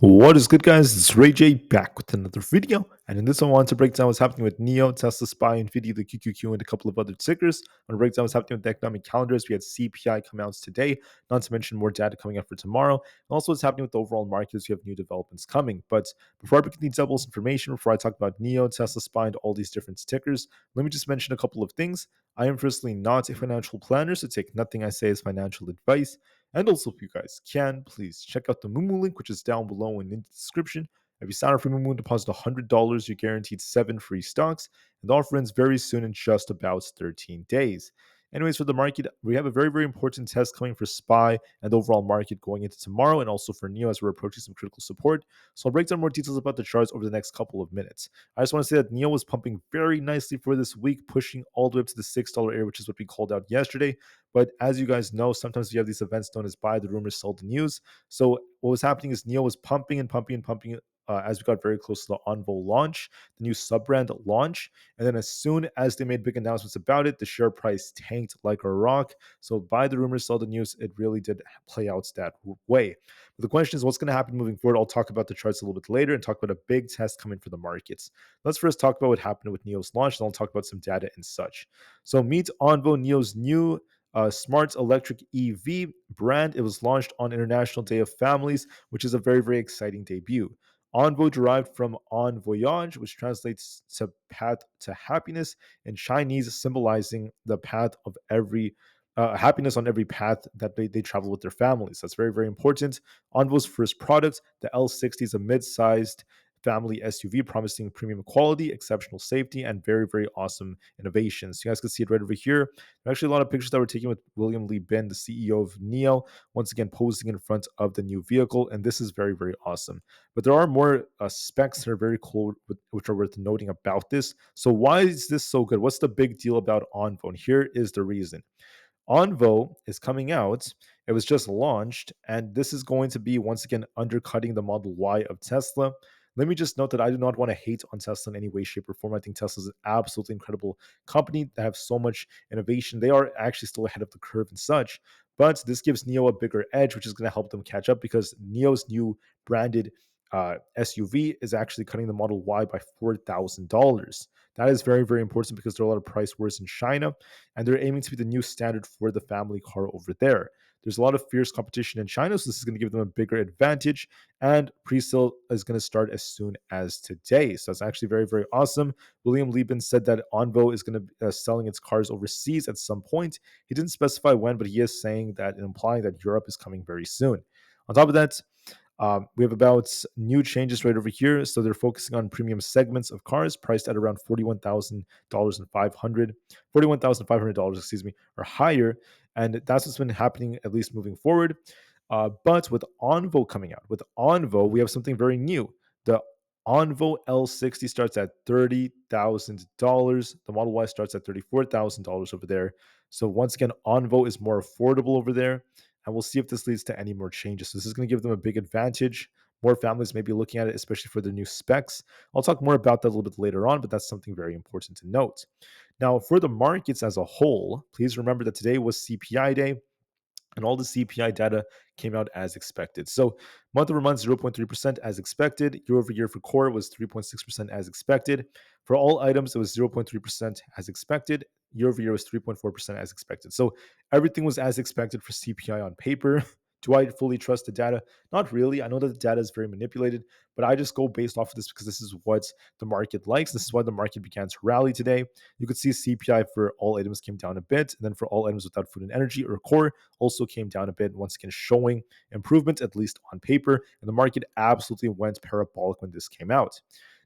What is good, guys? It's Rey-Jay back with another video, and in this one I want to break down what's happening with NIO, Tesla, SPY, Nvda, the QQQ, and a couple of other tickers. I want to break down what's happening with the economic calendars. We had CPI come out today, not to mention more data coming out for tomorrow, and also what's happening with the overall markets. We have new developments coming. But before I begin the doubles information, before I talk about NIO, Tesla, SPY, and all these different tickers, let me just mention a couple of things. I am firstly not a financial planner, so take nothing I say as financial advice. And also, if you guys can, please check out the Moomoo link, which is down below and in the description. If you sign up for Moomoo and deposit $100, you're guaranteed 7 free stocks. And the offer ends very soon in just about 13 days. Anyways, for the market, we have a very, very important test coming for SPY and the overall market going into tomorrow, and also for NIO as we're approaching some critical support. So I'll break down more details about the charts over the next couple of minutes. I just want to say that NIO was pumping very nicely for this week, pushing all the way up to the $6 area, which is what we called out yesterday. But as you guys know, sometimes we have these events known as buy the rumors, sell the news. So what was happening is NIO was pumping and pumping and pumping as we got very close to the Envo launch, the new sub-brand launch. And then as soon as they made big announcements about it, the share price tanked like a rock. So buy the rumors, sell the news, it really did play out that way. But the question is what's going to happen moving forward? I'll talk about the charts a little bit later and talk about a big test coming for the markets. Let's first talk about what happened with NIO's launch, and I'll talk about some data and such. So meet Envo, NIO's new smart electric EV brand. It was launched on International Day of Families, which is a very, very exciting debut. Envo derived from En Voyage, which translates to path to happiness in Chinese, symbolizing the path of every happiness on every path that they travel with their families. That's very, very important. Envo's first product, the L60, is a mid-sized family SUV promising premium quality, exceptional safety, and very, very awesome innovations. You guys can see it right over here. There are actually a lot of pictures that were taken with William Lee Bin, the CEO of NIO, once again posing in front of the new vehicle, and this is very, very awesome. But there are more specs that are very cool, which are worth noting about this. So why is this so good? What's the big deal about Envo? And here is the reason. Envo is coming out. It was just launched, and this is going to be once again undercutting the Model Y of Tesla. Let me just note that I do not want to hate on Tesla in any way, shape, or form. I think Tesla is an absolutely incredible company that have so much innovation. They are actually still ahead of the curve and such. But this gives NIO a bigger edge, which is going to help them catch up because NIO's new branded SUV is actually cutting the Model Y by $4,000. That is very, very important because there are a lot of price wars in China, and they're aiming to be the new standard for the family car over there. There's a lot of fierce competition in China, so this is going to give them a bigger advantage. And pre-sale is going to start as soon as today. So that's actually very, very awesome. William Lieben said that Envo is going to be selling its cars overseas at some point. He didn't specify when, but he is saying that and implying that Europe is coming very soon. On top of that, we have about new changes right over here. So they're focusing on premium segments of cars priced at around $41,500, excuse me, or higher. And that's what's been happening, at least moving forward. But with Envo coming out, with Envo, we have something very new. The Envo L60 starts at $30,000. The Model Y starts at $34,000 over there. So once again, Envo is more affordable over there. And we'll see if this leads to any more changes. So this is going to give them a big advantage. More families may be looking at it, especially for their new specs. I'll talk more about that a little bit later on, but that's something very important to note. Now, for the markets as a whole, please remember that today was CPI day, and all the CPI data came out as expected. So month over month, 0.3% as expected. Year over year for core was 3.6% as expected. For all items, it was 0.3% as expected. Year over year was 3.4% as expected. So everything was as expected for CPI on paper. Do I fully trust the data? Not really. I know that the data is very manipulated, but I just go based off of this because this is what the market likes. This is why the market began to rally today. You could see CPI for all items came down a bit, and then for all items without food and energy or core also came down a bit, once again showing improvement, at least on paper. And the market absolutely went parabolic when this came out.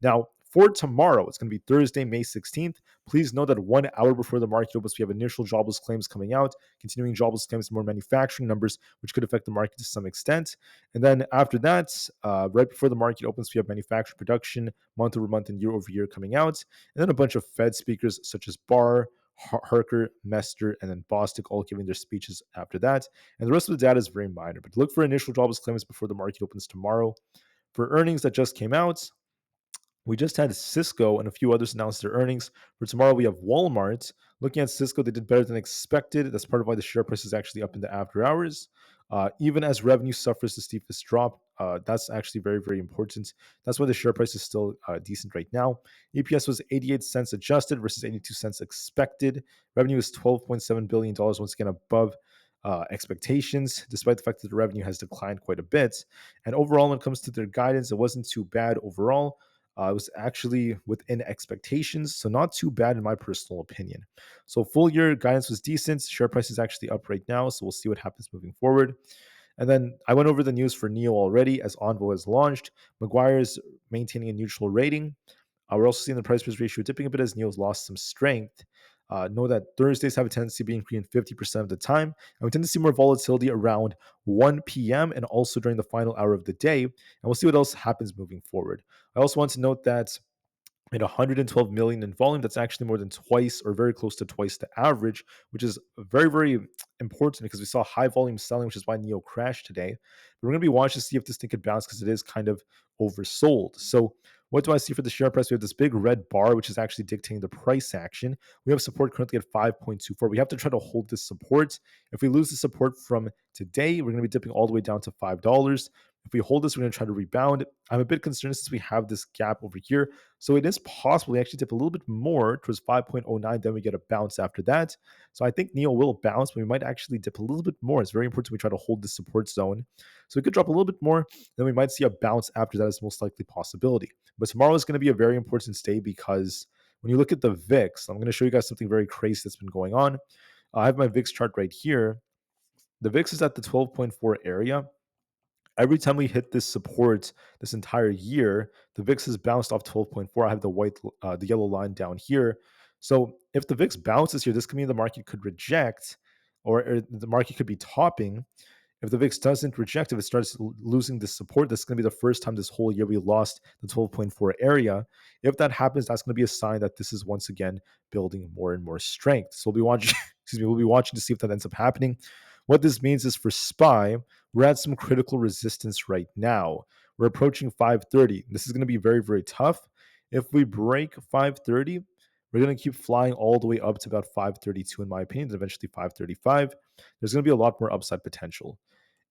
Now, for tomorrow, it's going to be Thursday, May 16th. Please know that 1 hour before the market opens, we have initial jobless claims coming out, continuing jobless claims, more manufacturing numbers, which could affect the market to some extent. And then after that, right before the market opens, we have manufacturing production, month over month and year over year coming out. And then a bunch of Fed speakers such as Barr, Harker, Mester, and then Bostic all giving their speeches after that. And the rest of the data is very minor. But look for initial jobless claims before the market opens tomorrow. For earnings that just came out, we just had Cisco and a few others announce their earnings. For tomorrow, we have Walmart. Looking at Cisco, they did better than expected. That's part of why the share price is actually up in the after hours. Even as revenue suffers the steepest drop, That's actually very, very important. That's why the share price is still decent right now. EPS was 88 cents adjusted versus 82 cents expected. Revenue is $12.7 billion, once again above expectations, despite the fact that the revenue has declined quite a bit. And overall, when it comes to their guidance, it wasn't too bad overall. It was actually within expectations, so not too bad in my personal opinion. So full year guidance was decent. Share price is actually up right now, so we'll see what happens moving forward. And then I went over the news for NIO already, as Envo has launched. Maguire is maintaining a neutral rating. We're also seeing the price price ratio dipping a bit as NIO's lost some strength. Know that Thursdays have a tendency to be increasing 50% of the time, and we tend to see more volatility around 1 p.m. and also during the final hour of the day. And we'll see what else happens moving forward. I also want to note that at 112 million in volume, that's actually more than twice or very close to twice the average, which is very, very important because we saw high volume selling, which is why NIO crashed today. But we're going to be watching to see if this thing could bounce because it is kind of oversold. So what do I see for the share price? We have this big red bar, which is actually dictating the price action. We have support currently at 5.24. We have to try to hold this support. If we lose the support from today, we're going to be dipping all the way down to $5. If we hold this, we're going to try to rebound. I'm a bit concerned since we have this gap over here. So it is possible we actually dip a little bit more towards 5.09, then we get a bounce after that. So I think NIO will bounce, but we might actually dip a little bit more. It's very important we try to hold the support zone. So we could drop a little bit more, then we might see a bounce after that is most likely possibility. But tomorrow is going to be a very important day because when you look at the VIX, I'm going to show you guys something very crazy that's been going on. I have my VIX chart right here. The VIX is at the 12.4 area. Every time we hit this support this entire year, the VIX has bounced off 12.4. I have the yellow line down here. So if the VIX bounces here, this could mean the market could reject, or the market could be topping. If the VIX doesn't reject, if it starts losing this support, that's going to be the first time this whole year we lost the 12.4 area. If that happens, that's going to be a sign that this is once again building more and more strength. So we'll be watching. Excuse me. We'll be watching to see if that ends up happening. What this means is for SPY, we're at some critical resistance right now. We're approaching 530. This is going to be very, very tough. If we break 530, we're going to keep flying all the way up to about 532, in my opinion, and eventually 535. There's going to be a lot more upside potential.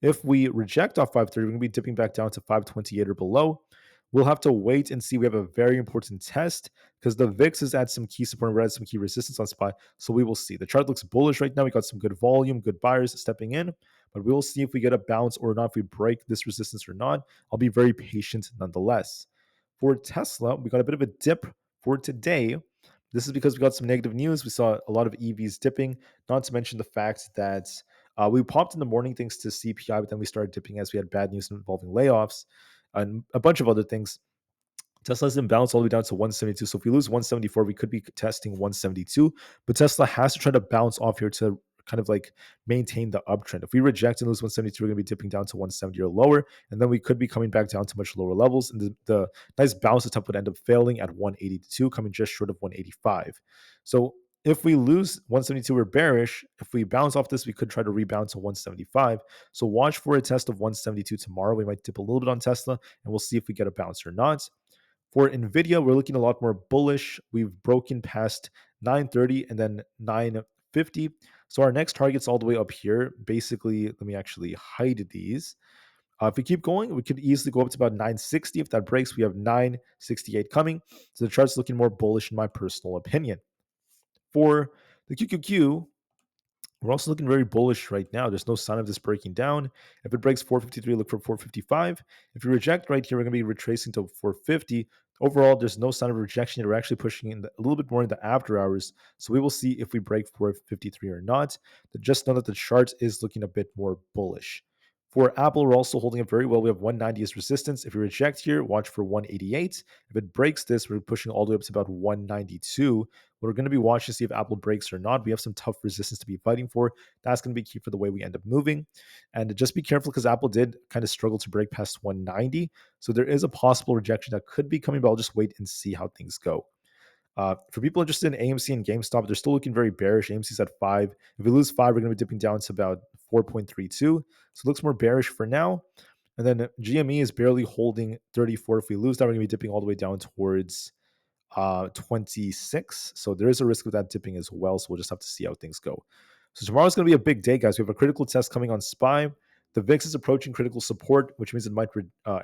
If we reject off 530, we're going to be dipping back down to 528 or below. We'll have to wait and see. We have a very important test because the VIX is at some key support and we're at some key resistance on SPY. So we will see. The chart looks bullish right now. We got some good volume, good buyers stepping in, but we will see if we get a bounce or not, if we break this resistance or not. I'll be very patient nonetheless. For Tesla, we got a bit of a dip for today. This is because we got some negative news. We saw a lot of EVs dipping, not to mention the fact that we popped in the morning thanks to CPI, but then we started dipping as we had bad news involving layoffs and a bunch of other things. Tesla's in balance all the way down to 172. So if we lose 174, we could be testing 172. But Tesla has to try to bounce off here to kind of like maintain the uptrend. If we reject and lose 172, we're going to be dipping down to 170 or lower. And then we could be coming back down to much lower levels. And the nice bounce attempt would end up failing at 182, coming just short of 185. So if we lose 172, we're bearish. If we bounce off this, we could try to rebound to 175. So watch for a test of 172 tomorrow. We might dip a little bit on Tesla, and we'll see if we get a bounce or not. For Nvda, we're looking a lot more bullish. We've broken past 930 and then 950. So our next target's all the way up here. Basically, let me actually hide these. If we keep going, we could easily go up to about 960. If that breaks, we have 968 coming. So the chart's looking more bullish in my personal opinion. For the QQQ, we're also looking very bullish right now. There's no sign of this breaking down. If it breaks 453, look for 455. If you reject right here, we're going to be retracing to 450. Overall, there's no sign of rejection. We're actually pushing in a little bit more in the after hours. So we will see if we break 453 or not. But just know that the chart is looking a bit more bullish. For Aapl, we're also holding it very well. We have 190 as resistance. If we reject here, watch for 188. If it breaks this, we're pushing all the way up to about 192. We're going to be watching to see if Aapl breaks or not. We have some tough resistance to be fighting for. That's going to be key for the way we end up moving. And just be careful because Aapl did kind of struggle to break past 190. So there is a possible rejection that could be coming, but I'll just wait and see how things go. For people interested in AMC and GameStop, they're still looking very bearish. AMC's at 5. If we lose 5, we're going to be dipping down to about 4.32. So it looks more bearish for now. And then GME is barely holding 34. If we lose that, we're going to be dipping all the way down towards 26. So there is a risk of that dipping as well. So we'll just have to see how things go. So tomorrow's going to be a big day, guys. We have a critical test coming on SPY. The VIX is approaching critical support, which means it might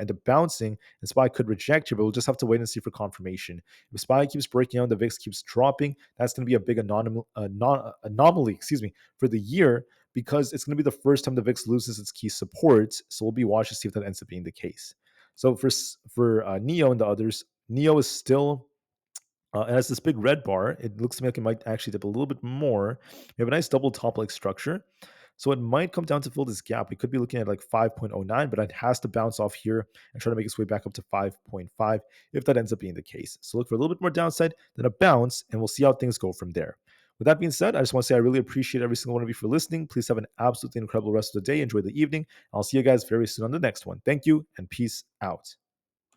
end up bouncing, and SPY could reject here, but we'll just have to wait and see for confirmation. If SPY keeps breaking out, the VIX keeps dropping, that's going to be a big anomaly, for the year, because it's going to be the first time the VIX loses its key supports. So we'll be watching to see if that ends up being the case. So for NIO and the others, NIO is still it has this big red bar. It looks to me like it might actually dip a little bit more. We have a nice double top-like structure. So it might come down to fill this gap. We could be looking at like 5.09, but it has to bounce off here and try to make its way back up to 5.5 if that ends up being the case. So look for a little bit more downside, then a bounce, and we'll see how things go from there. With that being said, I just want to say I really appreciate every single one of you for listening. Please have an absolutely incredible rest of the day. Enjoy the evening. I'll see you guys very soon on the next one. Thank you and peace out.